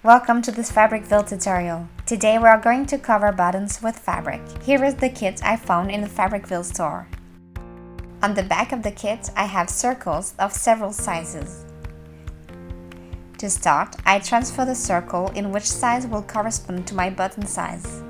Welcome to this Fabricville tutorial. Today we are going to cover buttons with fabric. Here is the kit I found in the Fabricville store. On the back of the kit I have circles of several sizes. To start, I transfer the circle in which size will correspond to my button size.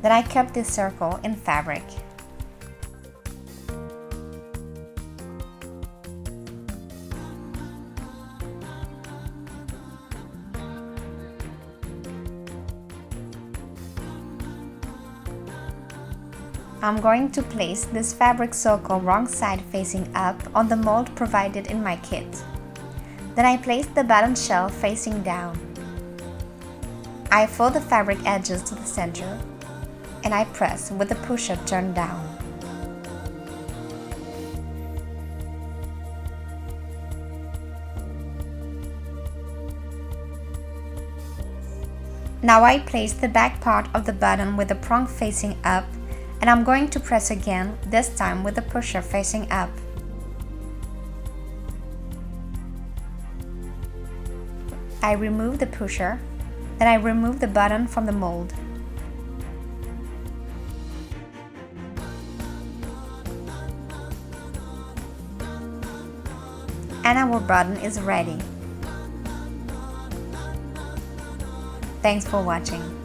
Then I cut this circle in fabric. I'm going to place this fabric circle wrong side facing up on the mold provided in my kit. Then I place the button shell facing down. I fold the fabric edges to the center and I press with the pusher turned down. Now I place the back part of the button with the prong facing up, and I'm going to press again, this time with the pusher facing up. I remove the pusher, then I remove the button from the mold. And our button is ready. Thanks for watching.